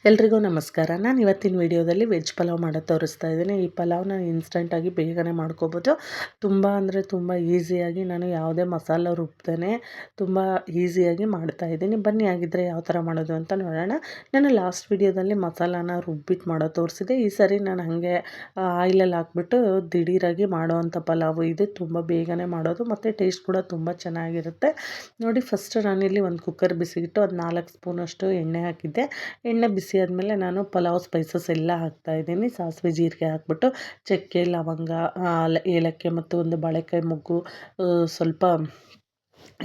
ಎಲ್ರಿಗೂ ನಮಸ್ಕಾರ. ನಾನು ಇವತ್ತಿನ ವಿಡಿಯೋದಲ್ಲಿ ವೆಜ್ ಪಲಾವ್ ಮಾಡೋದು ತೋರಿಸ್ತಾ ಇದ್ದೀನಿ. ಈ ಪಲಾವ್ನ ಇನ್ಸ್ಟಂಟಾಗಿ ಬೇಗನೆ ಮಾಡ್ಕೋಬೋದು. ತುಂಬ ಅಂದರೆ ತುಂಬ ಈಸಿಯಾಗಿ ನಾನು ಯಾವುದೇ ಮಸಾಲ ರುಬ್ದೇನೆ ತುಂಬ ಈಸಿಯಾಗಿ ಮಾಡ್ತಾಯಿದ್ದೀನಿ. ಬನ್ನಿ ಆಗಿದ್ದರೆ ಯಾವ ಥರ ಮಾಡೋದು ಅಂತ ನೋಡೋಣ. ನಾನು ಲಾಸ್ಟ್ ವಿಡಿಯೋದಲ್ಲಿ ಮಸಾಲಾನ ರುಬ್ಬಿಟ್ಟು ಮಾಡೋದು ತೋರಿಸಿದೆ. ಈ ಸರಿ ನಾನು ಹಾಗೆ ಆಯಿಲಲ್ಲಿ ಹಾಕ್ಬಿಟ್ಟು ದಿಢೀರಾಗಿ ಮಾಡೋವಂಥ ಪಲಾವು ಇದು. ತುಂಬ ಬೇಗನೆ ಮಾಡೋದು ಮತ್ತು ಟೇಸ್ಟ್ ಕೂಡ ತುಂಬ ಚೆನ್ನಾಗಿರುತ್ತೆ. ನೋಡಿ, ಫಸ್ಟ್ ನಾನಿಲ್ಲಿ ಒಂದು ಕುಕ್ಕರ್ ಬಿಸಿಗಿಟ್ಟು ಅದು 4 ಸ್ಪೂನಷ್ಟು ಎಣ್ಣೆ ಹಾಕಿದ್ದೆ. ಎಣ್ಣೆ ಬಿಸಿ ಆದಮೇಲೆ ನಾನು ಪಲಾವ್ ಸ್ಪೈಸಸ್ ಎಲ್ಲ ಹಾಕ್ತಾಯಿದ್ದೀನಿ. ಸಾಸಿವೆ ಜೀರಿಗೆ ಹಾಕ್ಬಿಟ್ಟು ಚಕ್ಕೆ, ಲವಂಗ, ಏಲಕ್ಕಿ ಮತ್ತು ಒಂದು ಬಾಳೆಕಾಯಿ ಮೊಗ್ಗು, ಸ್ವಲ್ಪ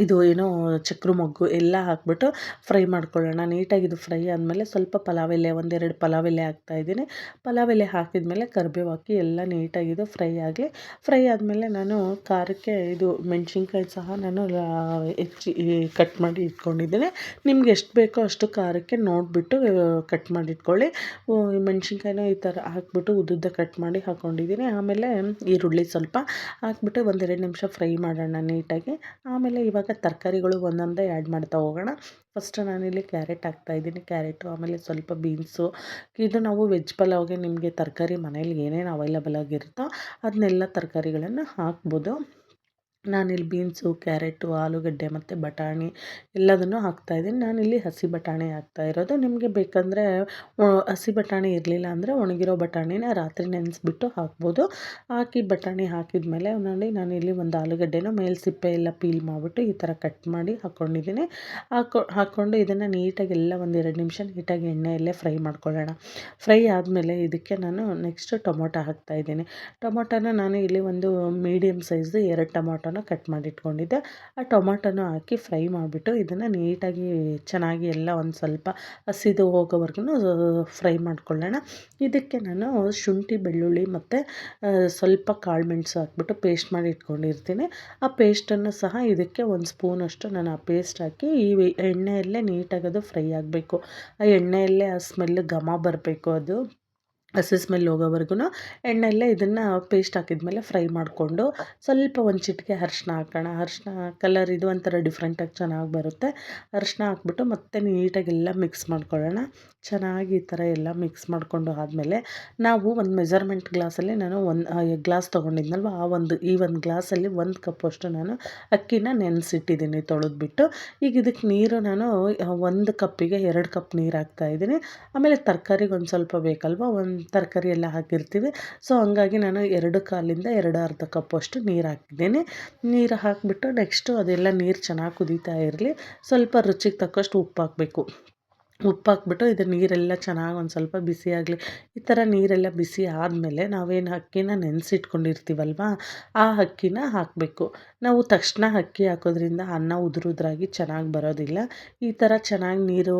ಇದು ಏನೋ ಚಕ್ರ ಮೊಗ್ಗು ಎಲ್ಲ ಹಾಕ್ಬಿಟ್ಟು ಫ್ರೈ ಮಾಡ್ಕೊಳ್ಳೋಣ. ನೀಟಾಗಿ ಇದು ಫ್ರೈ ಆದಮೇಲೆ ಸ್ವಲ್ಪ ಪಲಾವ್ ಎಲೆ, ಒಂದೆರಡು ಪಲಾವ್ ಎಲೆ ಹಾಕ್ತಾಯಿದ್ದೀನಿ. ಪಲಾವ್ ಎಲೆ ಹಾಕಿದ್ಮೇಲೆ ಕರಿಬೇವು ಹಾಕಿ ಎಲ್ಲ ನೀಟಾಗಿದು ಫ್ರೈ ಆಗಿ. ಫ್ರೈ ಆದಮೇಲೆ ನಾನು ಖಾರಕ್ಕೆ ಇದು ಮೆಣಸಿನ್ಕಾಯಿ ಸಹ ನಾನು ಹೆಚ್ಚಿ ಕಟ್ ಮಾಡಿ ಇಟ್ಕೊಂಡಿದ್ದೀನಿ. ನಿಮ್ಗೆ ಎಷ್ಟು ಬೇಕೋ ಅಷ್ಟು ಖಾರಕ್ಕೆ ನೋಡಿಬಿಟ್ಟು ಕಟ್ ಮಾಡಿ ಇಟ್ಕೊಳ್ಳಿ. ಮೆಣಸಿನ್ಕಾಯಿನ ಈ ಥರ ಹಾಕ್ಬಿಟ್ಟು ಉದ್ದುದ್ದ ಕಟ್ ಮಾಡಿ ಹಾಕ್ಕೊಂಡಿದ್ದೀನಿ. ಆಮೇಲೆ ಈರುಳ್ಳಿ ಸ್ವಲ್ಪ ಹಾಕ್ಬಿಟ್ಟು 1-2 ನಿಮಿಷ ಫ್ರೈ ಮಾಡೋಣ ನೀಟಾಗಿ. ಆಮೇಲೆ ಇವಾಗ ತರಕಾರಿಗಳು ಒಂದೊಂದೇ ಆ್ಯಡ್ ಮಾಡ್ತಾ ಹೋಗೋಣ. ಫಸ್ಟ್ ನಾನಿಲ್ಲಿ ಕ್ಯಾರೆಟ್ ಹಾಕ್ತಾಯಿದ್ದೀನಿ. ಕ್ಯಾರೆಟು, ಆಮೇಲೆ ಸ್ವಲ್ಪ ಬೀನ್ಸು. ಇದು ನಾವು ವೆಜ್ ಪಲಾವ್ಗೆ ನಿಮಗೆ ತರಕಾರಿ ಮನೇಲಿ ಏನೇನು ಅವೈಲಬಲ್ ಆಗಿರುತ್ತೋ ಅದನ್ನೆಲ್ಲ ತರಕಾರಿಗಳನ್ನು ಹಾಕ್ಬೋದು. ನಾನಿಲ್ಲಿ ಬೀನ್ಸು, ಕ್ಯಾರೆಟು, ಆಲೂಗಡ್ಡೆ ಮತ್ತು ಬಟಾಣಿ ಎಲ್ಲದನ್ನು ಹಾಕ್ತಾಯಿದ್ದೀನಿ. ನಾನಿಲ್ಲಿ ಹಸಿ ಬಟಾಣಿ ಹಾಕ್ತಾಯಿರೋದು. ನಿಮಗೆ ಬೇಕಂದರೆ ಹಸಿ ಬಟಾಣಿ ಇರಲಿಲ್ಲ ಅಂದರೆ ಒಣಗಿರೋ ಬಟಾಣಿನ ರಾತ್ರಿ ನೆನೆಸ್ಬಿಟ್ಟು ಹಾಕ್ಬೋದು. ಹಾಕಿ ಬಟಾಣಿ ಹಾಕಿದ್ಮೇಲೆ ನೋಡಿ, ನಾನಿಲ್ಲಿ ಒಂದು ಆಲೂಗಡ್ಡೆನ ಮೇಲೆ ಸಿಪ್ಪೆ ಎಲ್ಲ ಪೀಲ್ ಮಾಡಿಬಿಟ್ಟು ಈ ಥರ ಕಟ್ ಮಾಡಿ ಹಾಕ್ಕೊಂಡಿದ್ದೀನಿ. ಹಾಕ್ಕೊಂಡು ಇದನ್ನು ನೀಟಾಗಿ ಎಲ್ಲ 1-2 ನಿಮಿಷ ನೀಟಾಗಿ ಎಣ್ಣೆಯಲ್ಲೇ ಫ್ರೈ ಮಾಡ್ಕೊಳ್ಳೋಣ. ಫ್ರೈ ಆದಮೇಲೆ ಇದಕ್ಕೆ ನಾನು ನೆಕ್ಸ್ಟು ಟೊಮೊಟೊ ಹಾಕ್ತಾಯಿದ್ದೀನಿ. ಟೊಮೊಟೊನ ನಾನು ಇಲ್ಲಿ ಒಂದು ಮೀಡಿಯಮ್ ಸೈಜ್ದು 2 ಟೊಮೊಟೊನ ಕಟ್ ಮಾಡಿ ಇಟ್ಕೊಂಡಿದ್ದೆ. ಆ ಟೊಮೊಟೊನ ಹಾಕಿ ಫ್ರೈ ಮಾಡಿಬಿಟ್ಟು ಇದನ್ನು ನೀಟಾಗಿ ಚೆನ್ನಾಗಿ ಎಲ್ಲ ಒಂದು ಸ್ವಲ್ಪ ಹಸಿದು ಹೋಗೋವರೆಗೂ ಫ್ರೈ ಮಾಡ್ಕೊಳ್ಳೋಣ. ಇದಕ್ಕೆ ನಾನು ಶುಂಠಿ, ಬೆಳ್ಳುಳ್ಳಿ ಮತ್ತು ಸ್ವಲ್ಪ ಕಾಳು ಮೆಣಸು ಹಾಕ್ಬಿಟ್ಟು ಪೇಸ್ಟ್ ಮಾಡಿ ಇಟ್ಕೊಂಡಿರ್ತೀನಿ. ಆ ಪೇಸ್ಟನ್ನು ಸಹ ಇದಕ್ಕೆ 1 ಸ್ಪೂನಷ್ಟು ನಾನು ಆ ಪೇಸ್ಟ್ ಹಾಕಿ ಈ ಎಣ್ಣೆಯಲ್ಲೇ ನೀಟಾಗಿ ಅದು ಫ್ರೈ ಆಗಬೇಕು. ಆ ಎಣ್ಣೆಯಲ್ಲೇ ಆ ಸ್ಮೆಲ್ ಘಮ ಬರಬೇಕು. ಅದು ಹಸಿ ಸ್ಮೆಲ್ ಹೋಗೋವರೆಗೂ ಎಣ್ಣೆಯಲ್ಲೇ ಇದನ್ನು ಪೇಸ್ಟ್ ಹಾಕಿದ್ಮೇಲೆ ಫ್ರೈ ಮಾಡಿಕೊಂಡು ಸ್ವಲ್ಪ ಒಂದು ಚಿಟಿಕೆ ಅರಿಶಿನ ಹಾಕೋಣ. ಅರಿಶಿನ ಕಲರ್ ಇದು ಒಂಥರ ಡಿಫ್ರೆಂಟಾಗಿ ಚೆನ್ನಾಗಿ ಬರುತ್ತೆ. ಅರಿಶಿನ ಹಾಕ್ಬಿಟ್ಟು ಮತ್ತೆ ನೀಟಾಗಿ ಎಲ್ಲ ಮಿಕ್ಸ್ ಮಾಡ್ಕೊಳ್ಳೋಣ. ಚೆನ್ನಾಗಿ ಈ ಥರ ಎಲ್ಲ ಮಿಕ್ಸ್ ಮಾಡಿಕೊಂಡು ಆದಮೇಲೆ ನಾವು ಒಂದು ಮೆಜರ್ಮೆಂಟ್ ಗ್ಲಾಸಲ್ಲಿ ನಾನು ಒಂದು ಗ್ಲಾಸ್ ತೊಗೊಂಡಿದ್ನಲ್ವ, ಈ ಒಂದು ಗ್ಲಾಸಲ್ಲಿ 1 ಕಪ್ಪಷ್ಟು ನಾನು ಅಕ್ಕಿನ ನೆನೆಸಿಟ್ಟಿದ್ದೀನಿ ತೊಳೆದ್ಬಿಟ್ಟು. ಈಗ ಇದಕ್ಕೆ ನೀರು ನಾನು 1 ಕಪ್ಪಿಗೆ 2 ಕಪ್ ನೀರು ಹಾಕ್ತಾಯಿದ್ದೀನಿ. ಆಮೇಲೆ ತರಕಾರಿಗೆ ಒಂದು ಸ್ವಲ್ಪ ಬೇಕಲ್ವ, ಒಂದು ತರಕಾರಿ ಎಲ್ಲ ಹಾಕಿರ್ತೀವಿ. ಸೊ ಹಂಗಾಗಿ ನಾನು 2 ಕಾಲಿಂದ 2 ಕಪ್ಪಷ್ಟು ನೀರು ಹಾಕಿದ್ದೀನಿ. ನೀರು ಹಾಕಿಬಿಟ್ಟು ನೆಕ್ಸ್ಟು ಅದೆಲ್ಲ ನೀರು ಚೆನ್ನಾಗಿ ಕುದೀತಾ ಇರಲಿ. ಸ್ವಲ್ಪ ರುಚಿಗೆ ತಕ್ಕಷ್ಟು ಉಪ್ಪು ಹಾಕಬೇಕು. ಉಪ್ಪು ಹಾಕ್ಬಿಟ್ಟು ಇದು ನೀರೆಲ್ಲ ಚೆನ್ನಾಗಿ ಒಂದು ಸ್ವಲ್ಪ ಬಿಸಿ ಆಗಲಿ. ಈ ಥರ ನೀರೆಲ್ಲ ಬಿಸಿ ಆದಮೇಲೆ ನಾವೇನು ಅಕ್ಕಿನ ನೆನೆಸಿಟ್ಕೊಂಡಿರ್ತೀವಲ್ವ, ಆ ಅಕ್ಕಿನ ಹಾಕಬೇಕು. ನಾವು ತಕ್ಷಣ ಅಕ್ಕಿ ಹಾಕೋದ್ರಿಂದ ಅನ್ನ ಉದುರಾಗಿ ಚೆನ್ನಾಗಿ ಬರೋದಿಲ್ಲ. ಈ ಥರ ಚೆನ್ನಾಗಿ ನೀರು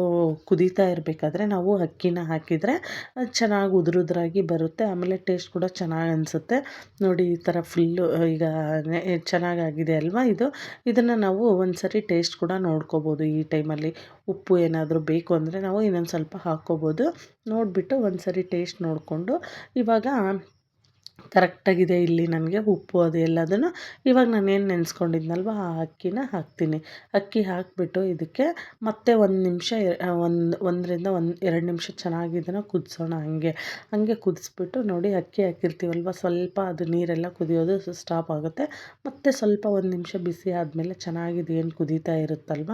ಕುದೀತಾ ಇರಬೇಕಾದ್ರೆ ನಾವು ಅಕ್ಕಿನ ಹಾಕಿದರೆ ಅದು ಚೆನ್ನಾಗಿ ಉದುರಾಗಿ ಬರುತ್ತೆ. ಆಮೇಲೆ ಟೇಸ್ಟ್ ಕೂಡ ಚೆನ್ನಾಗಿ ಅನಿಸುತ್ತೆ. ನೋಡಿ, ಈ ಥರ ಫುಲ್ಲು ಈಗ ಚೆನ್ನಾಗಾಗಿದೆ ಅಲ್ವಾ ಇದು. ಇದನ್ನು ನಾವು ಒಂದು ಸರಿ ಟೇಸ್ಟ್ ಕೂಡ ನೋಡ್ಕೋಬೋದು. ಈ ಟೈಮಲ್ಲಿ ಉಪ್ಪು ಏನಾದರೂ ಬೇಕು ಅಂದರೆ ನಾವು ಇನ್ನೊಂದು ಸ್ವಲ್ಪ ಹಾಕ್ಕೋಬೋದು. ನೋಡಿಬಿಟ್ಟು ಒಂದು ಸರಿ ಟೇಸ್ಟ್ ನೋಡಿಕೊಂಡು ಇವಾಗ ಕರೆಕ್ಟಾಗಿದೆ ಇಲ್ಲಿ ನನಗೆ ಉಪ್ಪು ಅದು ಎಲ್ಲದನ್ನು. ಇವಾಗ ನಾನೇನು ನೆನೆಸ್ಕೊಂಡಿದ್ನಲ್ವ ಆ ಅಕ್ಕಿನ ಹಾಕ್ತೀನಿ. ಅಕ್ಕಿ ಹಾಕಿಬಿಟ್ಟು ಇದಕ್ಕೆ ಮತ್ತೆ 1 ನಿಮಿಷ 1-2 ನಿಮಿಷ ಚೆನ್ನಾಗಿ ಇದನ್ನು ಕುದಿಸೋಣ. ಹಂಗೆ ಕುದಿಸ್ಬಿಟ್ಟು ನೋಡಿ, ಅಕ್ಕಿ ಹಾಕಿರ್ತೀವಲ್ವ, ಸ್ವಲ್ಪ ಅದು ನೀರೆಲ್ಲ ಕುದಿಯೋದು ಸ್ಟಾಪ್ ಆಗುತ್ತೆ. ಮತ್ತು ಸ್ವಲ್ಪ 1 ನಿಮಿಷ ಬಿಸಿ ಆದಮೇಲೆ ಚೆನ್ನಾಗಿ ಏನು ಕುದೀತಾ ಇರುತ್ತಲ್ವ,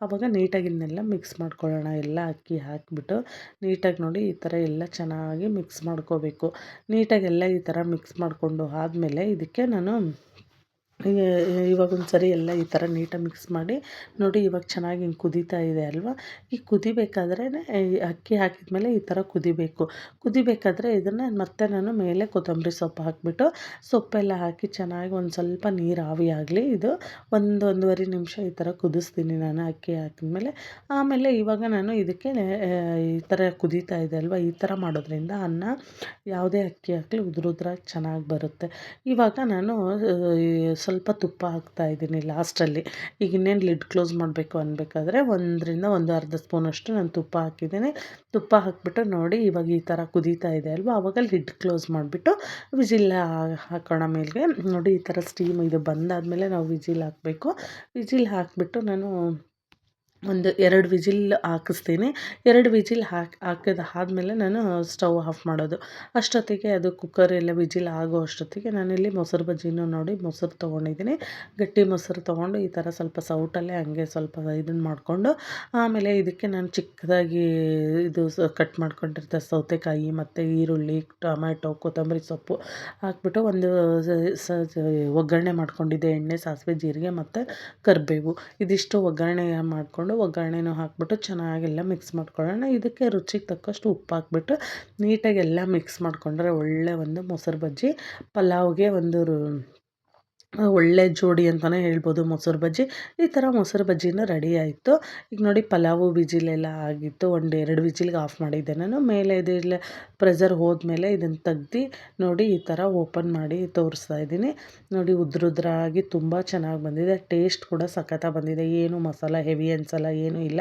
ಆವಾಗ ನೀಟಾಗಿ ಇದನ್ನೆಲ್ಲ ಮಿಕ್ಸ್ ಮಾಡ್ಕೊಳ್ಳೋಣ. ಎಲ್ಲ ಅಕ್ಕಿ ಹಾಕಿಬಿಟ್ಟು ನೀಟಾಗಿ ನೋಡಿ ಈ ಥರ ಎಲ್ಲ ಚೆನ್ನಾಗಿ ಮಿಕ್ಸ್ ಮಾಡ್ಕೋಬೇಕು. ನೀಟಾಗಿ ಎಲ್ಲ ಈ ಥರ ಮಿಕ್ಸ್ ಮಾಡಿಕೊಂಡು ಆದಮೇಲೆ ಇದಕ್ಕೆ ನಾನು ಇವಾಗ ಒಂದು ಸರಿ ಎಲ್ಲ ಈ ಥರ ನೀಟಾಗಿ ಮಿಕ್ಸ್ ಮಾಡಿ ನೋಡಿ, ಇವಾಗ ಚೆನ್ನಾಗಿ ಹಿಂಗೆ ಕುದೀತಾ ಇದೆ ಅಲ್ವಾ. ಈ ಕುದಿಬೇಕಾದ್ರೆ ಈ ಅಕ್ಕಿ ಹಾಕಿದ್ಮೇಲೆ ಈ ಥರ ಕುದಿಬೇಕಾದ್ರೆ ಇದನ್ನು ಮತ್ತೆ ನಾನು ಮೇಲೆ ಕೊತ್ತಂಬರಿ ಸೊಪ್ಪು ಹಾಕಿಬಿಟ್ಟು ಸೊಪ್ಪೆಲ್ಲ ಹಾಕಿ ಚೆನ್ನಾಗಿ ಒಂದು ಸ್ವಲ್ಪ ನೀರು ಆವಿ ಆಗಲಿ. ಇದು 1-1.5 ನಿಮಿಷ ಈ ಥರ ಕುದಿಸ್ತೀನಿ ನಾನು ಅಕ್ಕಿ ಹಾಕಿದ್ಮೇಲೆ. ಆಮೇಲೆ ಇವಾಗ ನಾನು ಇದಕ್ಕೆ ಈ ಥರ ಕುದೀತಾ ಇದೆ ಅಲ್ವಾ, ಈ ಥರ ಮಾಡೋದ್ರಿಂದ ಅನ್ನ ಯಾವುದೇ ಅಕ್ಕಿ ಹಾಕಲಿ ಉದುರಾಗಿ ಚೆನ್ನಾಗಿ ಬರುತ್ತೆ. ಇವಾಗ ನಾನು ಸ್ವಲ್ಪ ತುಪ್ಪ ಹಾಕ್ತಾಯಿದ್ದೀನಿ ಲಾಸ್ಟಲ್ಲಿ. ಈಗ ಇನ್ನೇನು ಲಿಡ್ ಕ್ಲೋಸ್ ಮಾಡಬೇಕು ಅನ್ಬೇಕಾದ್ರೆ 1-1.5 ಸ್ಪೂನಷ್ಟು ನಾನು ತುಪ್ಪ ಹಾಕಿದ್ದೀನಿ. ತುಪ್ಪ ಹಾಕಿಬಿಟ್ಟು ನೋಡಿ, ಇವಾಗ ಈ ಥರ ಕುದೀತಾ ಇದೆ ಅಲ್ವಾ, ಆವಾಗ ಲಿಡ್ ಕ್ಲೋಸ್ ಮಾಡಿಬಿಟ್ಟು ವಿಜಿಲ್ ಹಾಕೋಣ ಮೇಲ್ಗೆ. ನೋಡಿ, ಈ ಥರ ಸ್ಟೀಮ್ ಇದು ಬಂದಾದಮೇಲೆ ನಾವು ವಿಜಿಲ್ ಹಾಕಬೇಕು. ವಿಜಿಲ್ ಹಾಕಿಬಿಟ್ಟು ನಾನು ಒಂದು 2 ವಿಜಿಲ್ ಹಾಕಿಸ್ತೀನಿ. 2 ವಿಜಿಲ್ ಹಾಕಿದಾದ್ಮೇಲೆ ನಾನು ಸ್ಟವ್ ಆಫ್ ಮಾಡೋದು. ಅಷ್ಟೊತ್ತಿಗೆ ಅದು ಕುಕ್ಕರ್ ಎಲ್ಲ ವಿಜಿಲ್ ಆಗೋ ಅಷ್ಟೊತ್ತಿಗೆ ನಾನಿಲ್ಲಿ ಮೊಸರು ಬಜ್ಜಿನೂ ನೋಡಿ ಮೊಸರು ತೊಗೊಂಡಿದ್ದೀನಿ. ಗಟ್ಟಿ ಮೊಸರು ತೊಗೊಂಡು ಈ ಥರ ಸ್ವಲ್ಪ ಸೌಟಲ್ಲೇ ಹಂಗೆ ಸ್ವಲ್ಪ ಇದನ್ನು ಮಾಡಿಕೊಂಡು, ಆಮೇಲೆ ಇದಕ್ಕೆ ನಾನು ಚಿಕ್ಕದಾಗಿ ಇದು ಕಟ್ ಮಾಡ್ಕೊಂಡಿರ್ತ ಸೌತೆಕಾಯಿ ಮತ್ತು ಈರುಳ್ಳಿ, ಟೊಮ್ಯಾಟೊ, ಕೊತ್ತಂಬರಿ ಸೊಪ್ಪು ಹಾಕ್ಬಿಟ್ಟು ಒಂದು ಒಗ್ಗರಣೆ ಮಾಡ್ಕೊಂಡಿದ್ದೆ. ಎಣ್ಣೆ, ಸಾಸಿವೆ, ಜೀರಿಗೆ ಮತ್ತು ಕರಿಬೇವು ಇದಿಷ್ಟು ಒಗ್ಗರಣೆ ಮಾಡಿಕೊಂಡು ಒಗ್ಗರಣೆನೂ ಹಾಕ್ಬಿಟ್ಟು ಚೆನ್ನಾಗೆಲ್ಲ ಮಿಕ್ಸ್ ಮಾಡ್ಕೊಳ್ಳೋಣ. ಇದಕ್ಕೆ ರುಚಿಗೆ ತಕ್ಕಷ್ಟು ಉಪ್ಪು ಹಾಕ್ಬಿಟ್ಟು ನೀಟಾಗಿ ಎಲ್ಲ ಮಿಕ್ಸ್ ಮಾಡಿಕೊಂಡ್ರೆ ಒಳ್ಳೆ ಒಂದು ಮೊಸರು ಬಜ್ಜಿ ಪಲಾವ್ಗೆ ಒಂದು ಒಳ್ಳೆ ಜೋಡಿ ಅಂತಲೇ ಹೇಳ್ಬೋದು ಮೊಸರು ಬಜ್ಜಿ. ಈ ಥರ ಮೊಸರು ಬಜ್ಜಿನೂ ರೆಡಿ ಆಯಿತು. ಈಗ ನೋಡಿ ಪಲಾವು ವಿಜಿಲೆಲ್ಲ ಆಗಿತ್ತು. 1-2 ವಿಜಿಲ್ಗೆ ಆಫ್ ಮಾಡಿದ್ದೆ ನಾನು. ಮೇಲೆ ಇದೆಲ್ಲ ಪ್ರೆಷರ್ ಹೋದ್ಮೇಲೆ ಇದನ್ನು ತೆಗ್ದು ನೋಡಿ ಈ ಥರ ಓಪನ್ ಮಾಡಿ ತೋರಿಸ್ತಾ ಇದ್ದೀನಿ. ನೋಡಿ ಉದ್ರುದ್ರಾಗಿ ತುಂಬ ಚೆನ್ನಾಗಿ ಬಂದಿದೆ. ಟೇಸ್ಟ್ ಕೂಡ ಸಖತ್ತಾಗಿ ಬಂದಿದೆ. ಏನು ಮಸಾಲ ಹೆವಿ ಅನ್ಸಲ್ಲ, ಏನೂ ಇಲ್ಲ,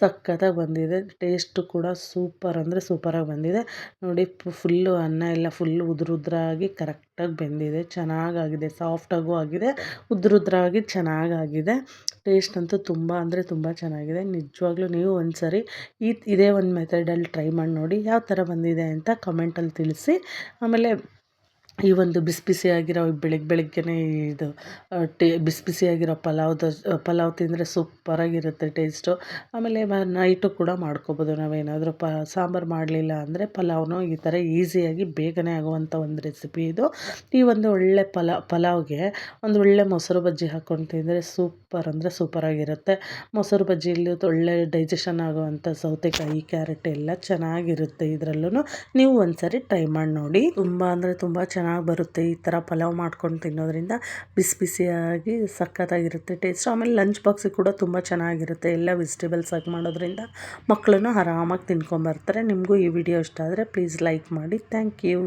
ಸಖತ್ತಾಗಿ ಬಂದಿದೆ. ಟೇಸ್ಟು ಕೂಡ ಸೂಪರ್ ಅಂದರೆ ಸೂಪರಾಗಿ ಬಂದಿದೆ. ನೋಡಿ ಫುಲ್ಲು ಅನ್ನ ಎಲ್ಲ ಫುಲ್ಲು ಉದ್ರುದ್ರಾಗಿ ಕರೆಕ್ಟಾಗಿ ಬೆಂದಿದೆ. ಚೆನ್ನಾಗಾಗಿದೆ, ಸಾಫ್ಟಾಗೂ ಆಗಿದೆ, ಉದ್ರುದ್ರಾಗಿ ಚೆನ್ನಾಗಾಗಿದೆ. ಟೇಸ್ಟ್ ಅಂತೂ ತುಂಬ ಅಂದರೆ ತುಂಬ ಚೆನ್ನಾಗಿದೆ. ನಿಜವಾಗ್ಲೂ ನೀವು ಒಂದು ಸರಿ ಇದೇ ಒಂದು ಮೆಥಡಲ್ಲಿ ಟ್ರೈ ಮಾಡಿ ನೋಡಿ, ಯಾವ ಥರ ಬಂದಿದೆ ಅಂತ ಕಮೆಂಟಲ್ಲಿ ತಿಳಿಸಿ. ಆಮೇಲೆ ಈ ಒಂದು ಬಿಸಿ ಬಿಸಿಯಾಗಿರೋ ಬೆಳಗ್ಗೆನೇ ಇದು ಬಿಸಿ ಬಿಸಿಯಾಗಿರೋ ಪಲಾವ್ ತಿಂದರೆ ಸೂಪರಾಗಿರುತ್ತೆ ಟೇಸ್ಟು. ಆಮೇಲೆ ನೈಟು ಕೂಡ ಮಾಡ್ಕೊಬೋದು. ನಾವೇನಾದರೂ ಸಾಂಬಾರು ಮಾಡಲಿಲ್ಲ ಅಂದರೆ ಪಲಾವ್ನು ಈ ಥರ ಈಸಿಯಾಗಿ ಬೇಗನೆ ಆಗುವಂಥ ಒಂದು ರೆಸಿಪಿ ಇದು. ಈ ಒಂದು ಒಳ್ಳೆ ಪಲಾವ್ಗೆ ಒಂದು ಒಳ್ಳೆ ಮೊಸರು ಬಜ್ಜಿ ಹಾಕ್ಕೊಂಡು ತಿಂದರೆ ಸೂಪರ್ ಅಂದರೆ ಸೂಪರಾಗಿರುತ್ತೆ. ಮೊಸರು ಬಜ್ಜಿಯಲ್ಲಿ ಒಳ್ಳೆ ಡೈಜೆಷನ್ ಆಗುವಂಥ ಸೌತೆಕಾಯಿ, ಕ್ಯಾರೆಟ್ ಎಲ್ಲ ಚೆನ್ನಾಗಿರುತ್ತೆ. ಇದರಲ್ಲೂ ನೀವು ಒಂದು ಸರಿ ಟ್ರೈ ಮಾಡಿ ನೋಡಿ. ತುಂಬ ಅಂದರೆ ತುಂಬ ಚೆನ್ನಾಗಿ ಬರುತ್ತೆ. ಈ ಥರ ಪಲಾವ್ ಮಾಡ್ಕೊಂಡು ತಿನ್ನೋದ್ರಿಂದ ಬಿಸಿ ಬಿಸಿಯಾಗಿ ಸಖತ್ತಾಗಿರುತ್ತೆ ಟೇಸ್ಟ್. ಆಮೇಲೆ ಲಂಚ್ ಬಾಕ್ಸಿಗೆ ಕೂಡ ತುಂಬ ಚೆನ್ನಾಗಿರುತ್ತೆ. ಎಲ್ಲ ವೆಜಿಟೇಬಲ್ಸ್ ಆಗಿ ಮಾಡೋದ್ರಿಂದ ಮಕ್ಕಳನ್ನು ಆರಾಮಾಗಿ ತಿನ್ಕೊಂಬರ್ತಾರೆ. ನಿಮಗೂ ಈ ವಿಡಿಯೋ ಇಷ್ಟ ಆದರೆ ಪ್ಲೀಸ್ ಲೈಕ್ ಮಾಡಿ. Thank you.